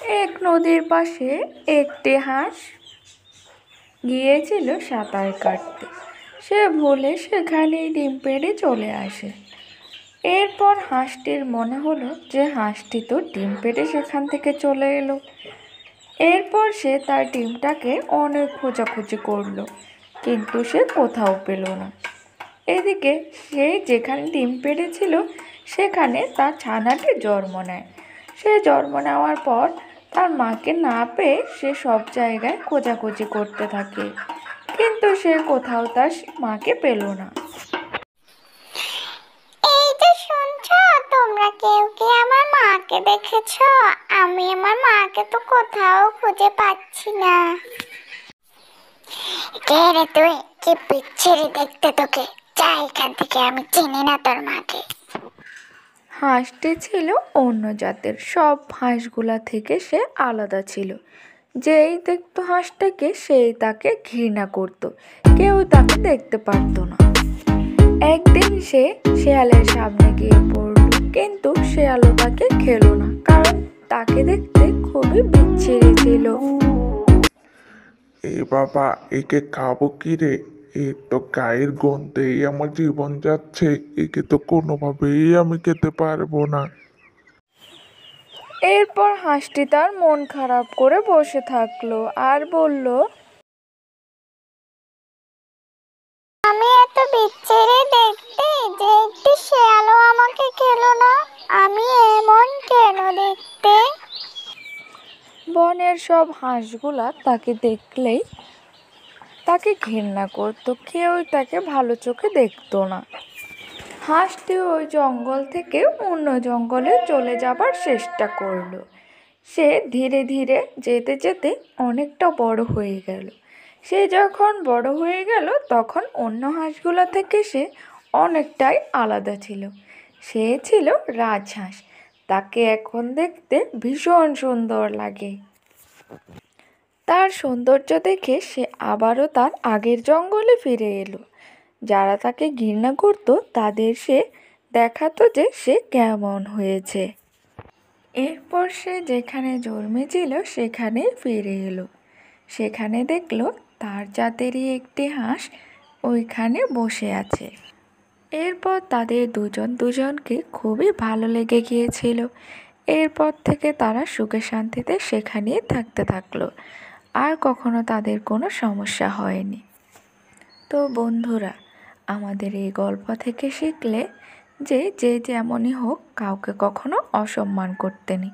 এক নদীর পাশে একটি হাঁস গিয়েছিল সাঁতার কাটতে। সে ভুলে সেখানেই ডিম পেড়ে চলে আসে। এরপর হাঁসটির মনে হলো যে হাঁসটি তো ডিম পেড়ে সেখান থেকে চলে এলো। এরপর সে তার ডিমটাকে অনেক খোঁজাখুঁজি করলো, কিন্তু সে কোথাও পেল না। এদিকে সে যেখানে ডিম পেড়েছিল সেখানে তার ছানাটি জন্ম নেয়। সে জন্ম নেওয়ার পর তার মাকে না পেয়ে সে সব জায়গায় খোঁজাখুঁজি করতে থাকে, কিন্তু সে কোথাও তার মাকে পেল না। এই যে শুনছো, তোমরা কেউ কি আমার মাকে দেখেছো? আমি আমার মাকে তো কোথাও খুঁজে পাচ্ছি না। কে রে তুই? কি বিচ্ছিরি দেখতে তোকে! যা এখান থেকে, আমি চিনি না তোর মাকে। হাঁসটি ছিল অন্য জাতের, সব হাঁসগুলা থেকে সে আলাদা ছিল। যেই দেখতো হাঁসটাকে সেই তাকে ঘৃণা করত, কেউ তাকে দেখতে পারতো না। একদিন সে শেয়ালের সামনে গিয়ে পড়ল, কিন্তু শেয়ালও তাকে খেলো না, কারণ তাকে দেখতে খুবই বিচ্ছিরি ছিল। এ বাবা, একে খাবো কি রে? এর তো গায়ের গন্ধেই আমার জীবন যাচ্ছে। একে তো কোনোভাবেই আমি খেতে পারবো না। এরপর হাঁসটি তার মন খারাপ করে বসে থাকলো আর বলল, আমি এত বিচ্ছিরি দেখতে যে একটি শেয়ালও আমাকে খেলো না। আমি এমন কেন দেখতে? বনের সব হাঁসগুলা তাকে দেখলেই তাকে ঘৃণা করতো, কেউই তাকে ভালো চোখে দেখতো না। হাঁসটি ওই জঙ্গল থেকে অন্য জঙ্গলে চলে যাবার চেষ্টা করলো। সে ধীরে ধীরে যেতে যেতে অনেকটা বড় হয়ে গেল। সে যখন বড় হয়ে গেল তখন অন্য হাঁসগুলো থেকে সে অনেকটাই আলাদা ছিল। সে ছিল রাজহাঁস। তাকে এখন দেখতে ভীষণ সুন্দর লাগে। তার সৌন্দর্য দেখে সে আবারও তার আগের জঙ্গলে ফিরে এলো। যারা তাকে ঘৃণা করত তাদের সে দেখাতো যে সে কেমন হয়েছে। এরপর সে যেখানে জন্মেছিল সেখানে ফিরে এলো। সেখানে দেখলো তার জাতেরই একটি হাঁস ওইখানে বসে আছে। এরপর তাদের দুজন দুজনকে খুবই ভালো লেগে গিয়েছিল। এরপর থেকে তারা সুখে শান্তিতে সেখানেই থাকতে থাকলো, আর কখনো তাদের কোনো সমস্যা হয়নি। তো বন্ধুরা, আমাদের এই গল্প থেকে শিখলে যে যে যেমনই হোক কাউকে কখনো অসম্মান করতে নেই।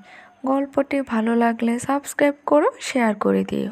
গল্পটি ভালো লাগলে সাবস্ক্রাইব করো, শেয়ার করে দিও।